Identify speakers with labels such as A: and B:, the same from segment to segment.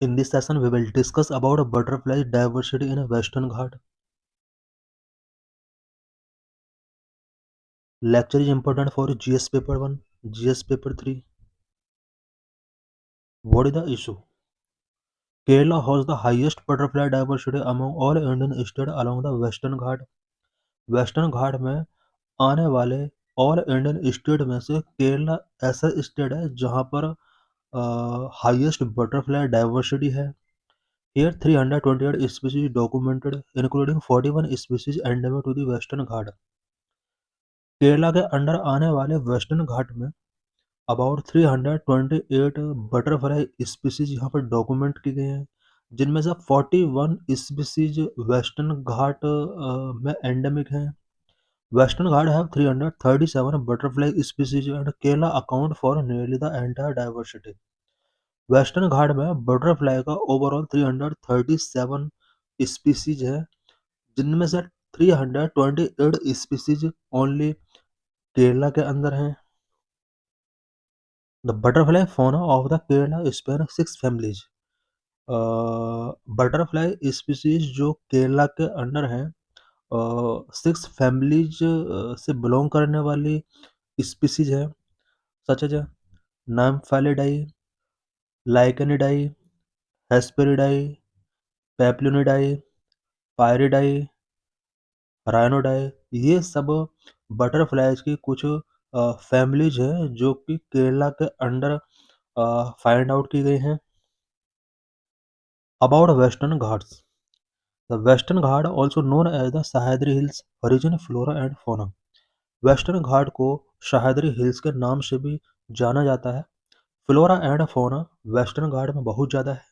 A: In this session, we will discuss about butterfly diversity in Western Ghat. Lecture is important for GS paper 1, GS paper 3. What is the issue? Kerala has the highest butterfly diversity among all Indian states along the Western Ghat. Western Ghat में आने वाले all Indian state में से केरला ऐसा state है जहाँ पर highest butterfly diversity है. Here 328 species documented, including 41 species endemic to the Western Ghat. Kerala के अंडर आने वाले वेस्टर्न घाट में अबाउट 328 बटरफ्लाई स्पीसीज यहाँ पर डॉक्यूमेंट की गई हैं, जिनमें से 41 स्पीसीज वेस्टर्न घाट में एंडेमिक हैं. Western Ghat have 337 butterfly species and Kerala account for nearly the entire diversity. Western Ghat में बटरफ्लाई का ओवरऑल 337 स्पीसीज है, जिनमें से 328 स्पीसीज ओनली केरला के अंदर हैं. The butterfly fauna of the Kerala span 6 families. Butterfly species जो केरला के अंडर हैं 6 फैमिलीज से बिलोंग करने वाली स्पीसीज है, सच एज नाम्फैलिडाई, लाइकेनिडाई, हेस्पेरिडाई, पेप्लोनिडाई, पायरिडाई, राइनोडाई. ये सब बटरफ्लाइज की कुछ फैमिलीज हैं जो कि केरला के अंडर फाइंड आउट की गई हैं. About Western Ghats. The Western Ghat, also known as the Sahyadri Hills, origin flora and fauna. Western Ghat को सह्याद्री हिल्स के नाम से भी जाना जाता है. Flora and fauna western Ghat में बहुत ज़्यादा है.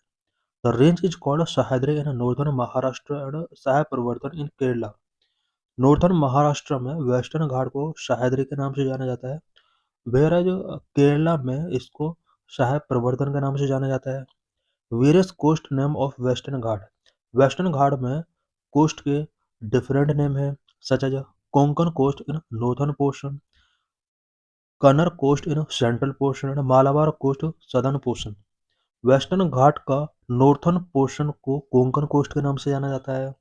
A: The range is called Sahyadri in northern Maharashtra and सह प्रवर्तन इन केरला. नॉर्दर्न महाराष्ट्र में वेस्टर्न घाट को सह्याद्री के नाम से जाना जाता है, वेराज केरला में इसको सह प्रवर्तन के नाम से जाना जाता है. Various coast name of Western Ghat. Western Ghat में कोस्ट के डिफरेंट नेम है, such as Konkan coast in northern portion, Kanara coast in central portion and Malabar coast southern portion. Western Ghat का नॉर्थर्न पोर्शन को कोंकण कोस्ट के नाम से जाना जाता है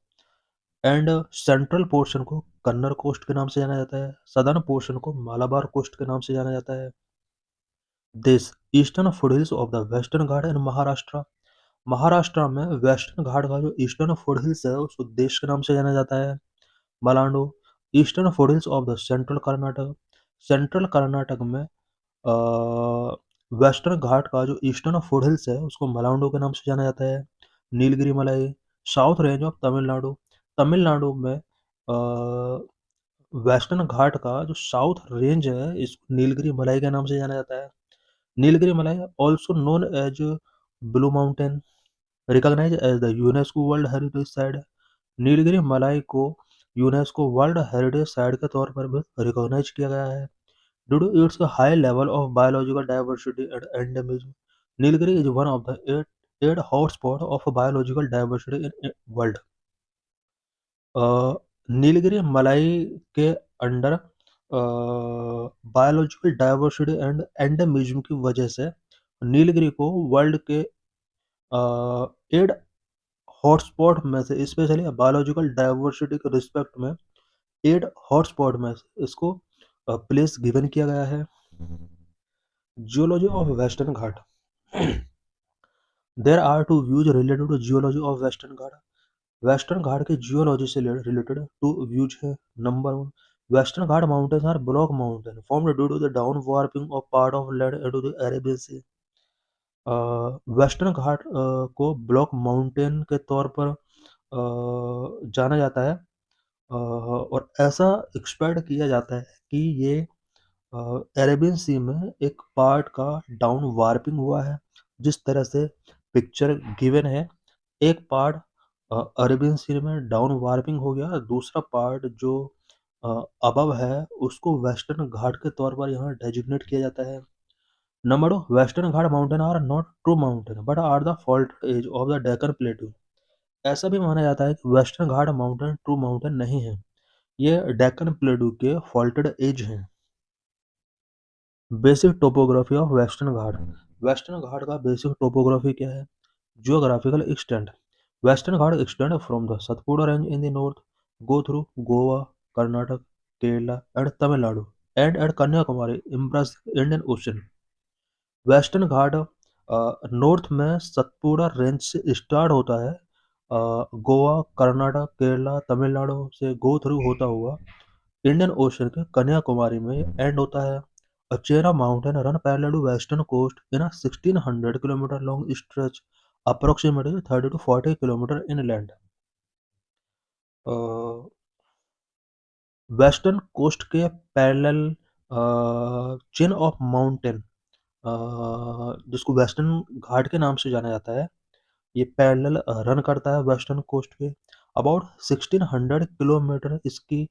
A: एंड सेंट्रल पोर्शन को कन्नर कोस्ट के नाम से जाना जाता है, सदर्न पोर्शन को मालाबार कोस्ट के नाम से जाना जाता है. This eastern foothills of the Western Ghat in Maharashtra. Maharashtra में वेस्टर्न घाट का जो ईस्टर्न फुटहिल्स है उसको देश के नाम से जाना जाता है, मलांडो. Eastern foothills of the central Karnataka. Central Karnataka में वेस्टर्न घाट का जो ईस्टर्न फुटहिल्स है उसको मलांडो के नाम से जाना जाता है. नीलगिरी मलाई. South range of Tamil Nadu. Tamil Nadu में वेस्टर्न घाट का जो साउथ रेंज है इसको नीलगिरी मलाई के नाम से जाना जाता है. Nilgiri Malai also known as blue mountain, recognise as the UNESCO world heritage site. Nilgiri Malai को यूनेस्को वर्ल्ड हेरिटेज साइट के तौर पर भी रिकॉग्नाइज किया गया है. Due to its high level of biological diversity and endemism, Nilgiri is one of the eight hotspot of biological diversity in world. Nilgiri Malai के under biological diversity and endemism की वजह से नीलगिरी को वर्ल्ड के 8 हॉटस्पॉट में से, स्पेशली बायोलॉजिकल डाइवर्सिटी के respect में 8 हॉटस्पॉट में से इसको प्लेस गिवन किया गया है. Geology of Western Ghat. There are two views related to geology of Western Ghat. Western Ghat के जियोलॉजी से रिलेटेड 2 व्यूज है. Number 1, Western Ghat mountains are block mountain formed due to the down warping of part of land into the Arabian sea. Western Ghat को block mountain के तौर पर जाना जाता है और ऐसा एक्सपेक्ट किया जाता है कि ये अरेबियन सी में एक पार्ट का डाउन वार्पिंग हुआ है. जिस तरह से पिक्चर गिवन है, एक पार्ट अरेबियन सी में डाउन वार्पिंग हो गया, दूसरा पार्ट जो अबव है उसको वेस्टर्न घाट के तौर पर यहाँ डेजिग्नेट किया जाता है. Number 2, Western Ghat mountain are not true mountain but are the fault edge of the Deccan plateau. ऐसा भी माना जाता है कि Western Ghat mountain true mountain नहीं है, ये डेक्कन प्लेटू के फॉल्टेड एज हैं. Basic topography of Western Ghat. Western Ghat का बेसिक टोपोग्राफी क्या है? Geographical extent. Western Ghats extend from the Satpura Range in the north, go through Goa, Karnataka, Kerala, and Tamil Nadu, and at Kanyakumari, embrace Indian Ocean. Western Ghat north में Satpura range से start होता है, गोवा, कर्नाटक, केरला, तमिलनाडु से go through होता हुआ Indian ocean के कन्याकुमारी में and होता है. A chain of mountain run parallel to western coast in a 1600 kilometer long stretch, approximately 30 to 40 kilometer inland. Western coast के पैरेलल चेन ऑफ माउंटेन, जिसको वेस्टर्न घाट के नाम से जाना जाता है, ये पैरेलल रन करता है वेस्टर्न कोस्ट के. अबाउट 1600 किलोमीटर इसकी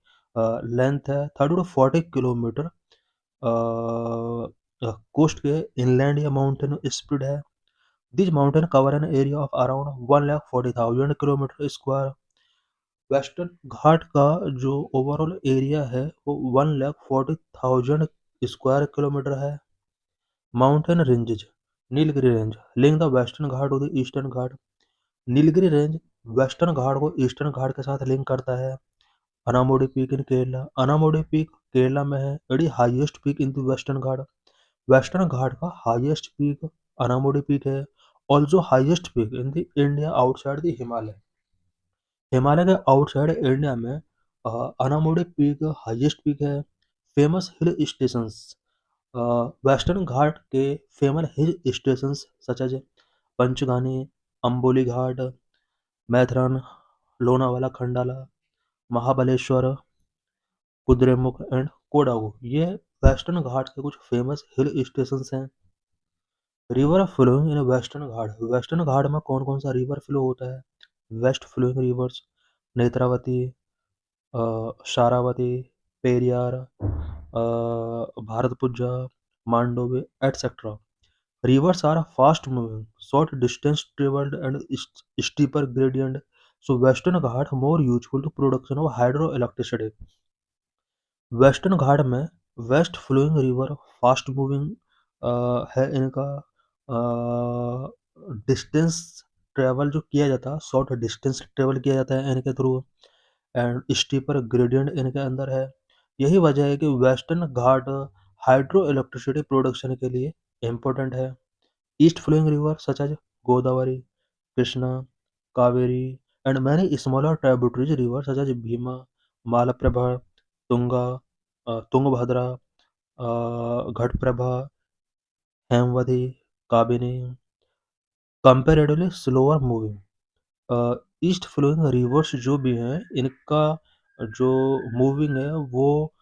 A: लेंथ है. 30 टू 40 किलोमीटर कोस्ट के इनलैंड या माउंटेन स्प्रेड है. This mountain cover an area of around 1,40,000 kilometre square. Western Ghat का जो ओवरऑल एरिया है वो 1,40,000 स्क्वायर किलोमीटर है. Mountain ranges. Nilgiri range link the Western Ghat to the Eastern Ghat. Nilgiri range Western Ghat को Eastern Ghat के साथ लिंक करता है. अनामोडी peak in Kerala. Anamudi peak Kerala में है. It is highest peak in the Western Ghat. Western Ghat का हाईएस्ट पीक अनामोडी पीक है. Also highest peak in the India outside the Himalaya. Himalaya के आउटसाइड इंडिया में अनामोडी पीक हाईएस्ट पीक है. Famous hill stations. Western Ghat के famous hill stations such as Panchgani, Amboli Ghat, Matheran, Lonavala Khandala, Mahabaleshwar, Kudremukh and Kodagu, ये Western Ghat के कुछ famous hill stations हैं. River flowing in western Ghat. Western Ghat में कौन कौन सा रिवर फ्लो होता है? West flowing rivers Netravati, Sharavati, Periyar, Bharathapuzha, Mandovi etcetera. Rivers are fast moving, short distance traveled and steeper gradient, so Western Ghat more useful to production of hydroelectricity. Western Ghat में west flowing river fast moving है इनका. Distance travel जो किया जाता है, short distance travel किया जाता है इनके थ्रू, एंड स्टीपर ग्रेडियंट इनके अंदर है. यही वजह है कि Western Ghat hydro electricity production के लिए इम्पोर्टेंट है. East flowing river such as Godavari, Krishna, Kaveri and many smaller tributaries river such as Bhima, Malaprabha, Tunga, Tungabhadra, Ghataprabha, Hemavati, Kabini. Comparatively slower moving. East flowing rivers जो भी हैं इनका जो मूविंग है वो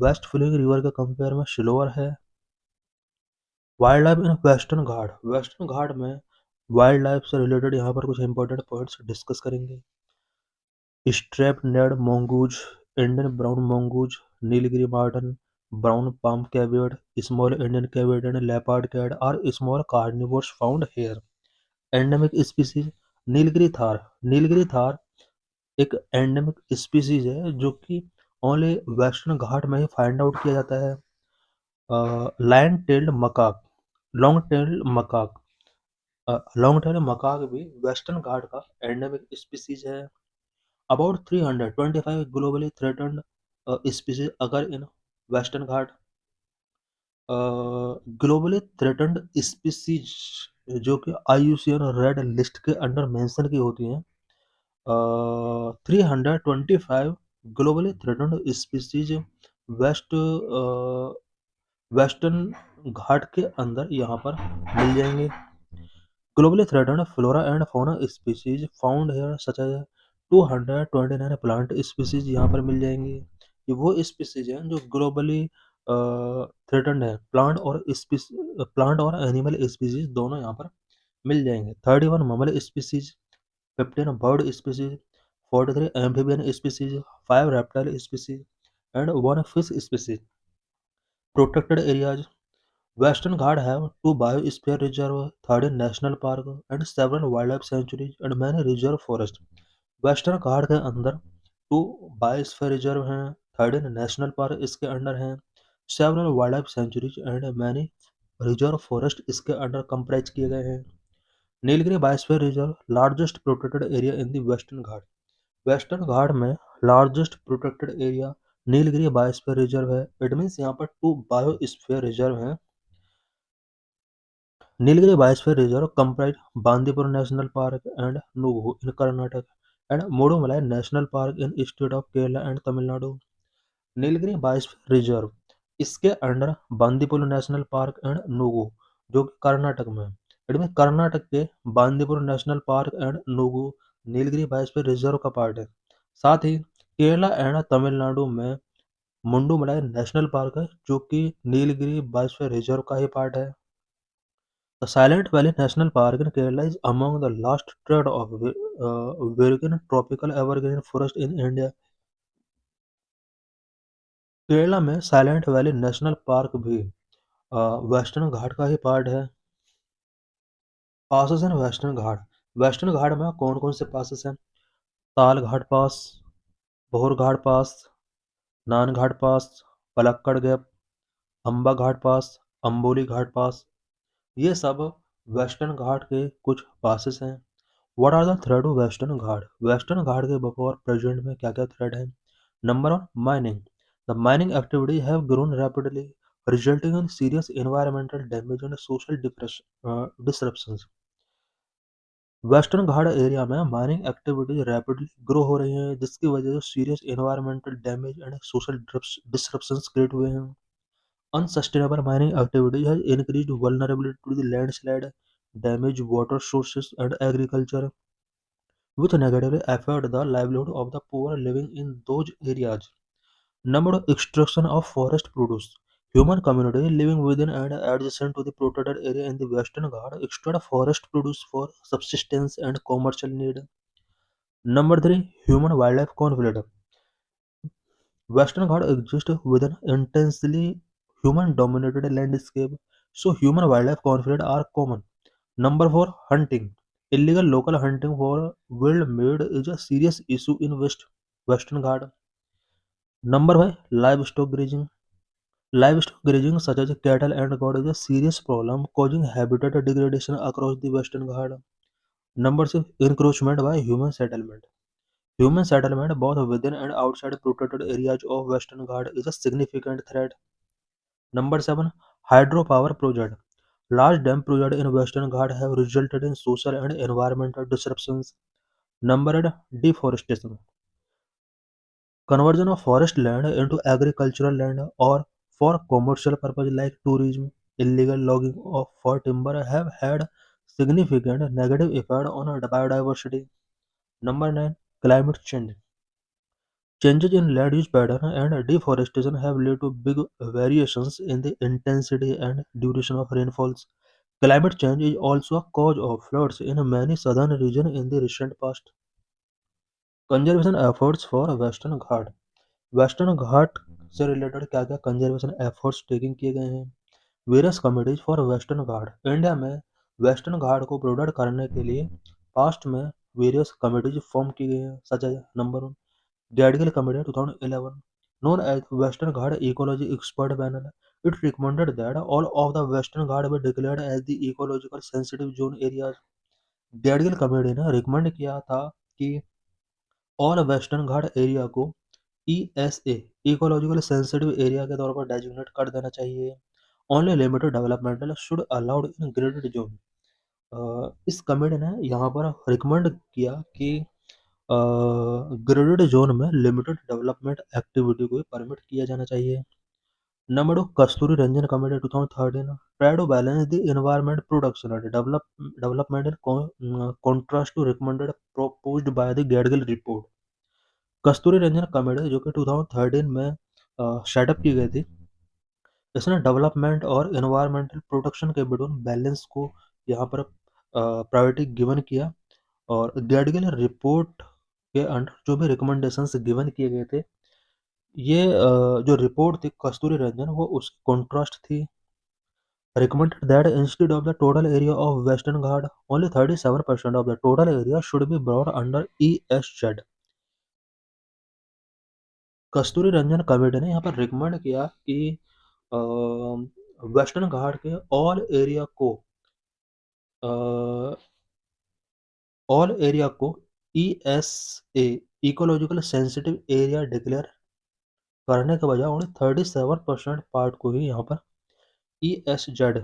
A: वेस्ट फ्लोइंग रिवर के कंपेयर में स्लोअर है. Wild life in western Ghat. Western Ghat में वाइल्ड लाइफ से रिलेटेड यहाँ पर कुछ इंपॉर्टेंट पॉइंट्स डिस्कस करेंगे. Stripe necked mongoose, Indian brown mongoose, Nilgiri marten, brown palm civet, small Indian civet and leopard cat are small carnivores found here. Endemic species. Nilgiri tahr. Nilgiri tahr एक endemic species है जो कि only western Ghat में ही find out किया जाता है. Lion tailed macaque, long tailed macaque. Long tailed macaque भी western Ghat का एंडेमिक स्पीसीज है. अबाउट 325 ग्लोबली थ्रेटन्ड स्पीसीज अगर in western Ghat. Globally threatened species जो कि IUCN रेड लिस्ट के अंडर मेंशन की होती हैं. 325 globally threatened species western Ghat के अंदर यहाँ पर मिल जाएंगे. Globally threatened flora and fauna species found here such as 229 plant species यहाँ पर मिल जाएंगे. ये वो स्पीसीज हैं जो ग्लोबली थ्रेटन्ड है. प्लांट और एनिमल स्पीसीज दोनों यहाँ पर मिल जाएंगे. 31 mammal species, 15 bird species, 43 amphibian species, 5 reptile species and 1 fish species. Protected areas. Western Ghats have 2 biosphere reserves, 13 national parks, and several wildlife sanctuaries and many reserve forests. Western Ghat के अंदर 2 biosphere reserve हैं, 13 national park इसके under हैं, several wild life sanctuaries and many reserve forest इसके under comprise किए गए हैं. Nilgiri biosphere reserve largest protected area in the Western Ghat. Western Ghat में largest protected area Nilgiri biosphere reserve है। इट मीन्स यहाँ पर 2 बायोस्फीयर रिजर्व हैं। Nilgiri biosphere reserve comprise Bandipur national park and Nugu in Karnataka and Mudumalai national park in state of Kerala and Tamil Nadu. Nilgiri biosphere reserve इसके under Bandipur national park and Nugu जो कि कर्नाटक में है। It mean Karnataka के Bandipur national park and Nugu Nilgiri biosphere reserve का part है। साथ ही केरला एंड तमिलनाडु में मुंडुमलाई नेशनल पार्क है जो कि नीलगिरी बायोस्फीयर रिजर्व का ही पार्ट है। The Silent Valley National Park in Kerala is among the last thread of virgin tropical evergreen forest in India. Kerala में साइलेंट वैली नेशनल पार्क भी वेस्टर्न घाट का ही पार्ट है। Passes in western Ghat. Western Ghat में कौन कौन से पासेस हैं? ताल Ghat pass, Bhor Ghat pass, Nane Ghat pass, Palakkad gap, Amba Ghat pass, Amboli Ghat pass, ये सब वेस्टर्न घाट के कुछ पासेस हैं। What are the threat of Western Ghat? Western Ghat के बफोर प्रेजेंट में क्या क्या थ्रेड है? Number one, mining. The mining activity have grown rapidly resulting in serious environmental damage and social disruptions. Western Ghat area में mining activities rapidly grow हो रही हैं जिसकी वजह से serious environmental damage and social disruptions create हुए हैं। Unsustainable mining activity has increased vulnerability to the landslide, damage water sources and agriculture, which negatively affect the livelihood of the poor living in those areas. Number extraction of forest produce. Human communities living within and adjacent to the protected area in the Western Ghats extract forest produce for subsistence and commercial need. Number 3. Human-wildlife conflict. Western Ghats exist within intensely human-dominated landscape, so human-wildlife conflicts are common. Number 4. Hunting. Illegal local hunting for wild meat is a serious issue in Western Ghats. Number 5. Livestock grazing. Livestock grazing such as cattle and goat is a serious problem causing habitat degradation across the Western Ghats. Number 6. Encroachment by human settlement. Human settlement both within and outside protected areas of Western Ghats is a significant threat. Number 7. Hydropower project. Large dam projects in Western Ghats have resulted in social and environmental disruptions. Number 8. Deforestation. Conversion of forest land into agricultural land or for commercial purpose like tourism, illegal logging of for timber have had significant negative effect on biodiversity. Number 9. Climate change. Changes in land use pattern and deforestation have led to big variations in the intensity and duration of rainfalls. Climate change is also a cause of floods in many southern regions in the recent past. Conservation efforts for Western Ghat. Western Ghat से related क्या क्या conservation efforts taking किए गए हैं? Various committees for western Ghat. India में Western Ghat को protect करने के लिए पास्ट में वेरियस कमिटीज फॉर्म की गई हैं such as number one Gadgil committee 2011 known as Western Ghat Ecology Expert Panel. It recommended that all of the Western Ghat be declared as the ecological sensitive zone areas. Gadgil committee ने recommend किया था कि all Western Ghat area को ESA ecological sensitive area के तौर पर designate कर देना चाहिए। Only limited developmental should allowed in graded zone. इस कमेटी ने यहाँ पर रिकमेंड किया कि ग्रेडेड जोन में लिमिटेड डेवलपमेंट एक्टिविटी को परमिट किया जाना चाहिए। Number 2 Kasturi Rangan committee 2013 try to balance the environment production and development in contrast to recommended proposed by the Gadgil report. Kasturi Rangan committee जो कि 2013 में सेटअप की गई थी, इसने डेवलपमेंट और एनवायरमेंटल प्रोटेक्शन के बिटवीन बैलेंस को यहाँ पर प्रायोरिटी गिवन किया और गैडगिल रिपोर्ट के अंडर जो भी रिकमेंडेशंस गिवन किए गए थे ये जो रिपोर्ट थी कस्तूरी रंजन वो उसकी कॉन्ट्रास्ट थी। Recommended that instead of the total area of Western Ghat, only 37% of the total area should be brought under ESZ. Kasturi Rangan committee ने यहाँ पर रिकमेंड किया कि वेस्टर्न घाट के ऑल एरिया को ऑल एरिया को ESA ecological sensitive area declare करने के बजाय ओनली 37% पार्ट को ही यहाँ पर ESZ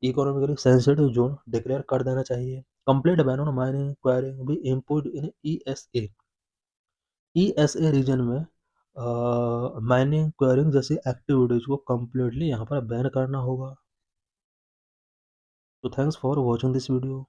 A: economically sensitive zone declare कर देना चाहिए। Complete ban on mining enquiring भी इम्पोर्ट इन ESA रीजन में माइनिंग क्वायरिंग जैसी एक्टिविटीज को कम्प्लीटली यहाँ पर बैन करना होगा। तो thanks for watching this video.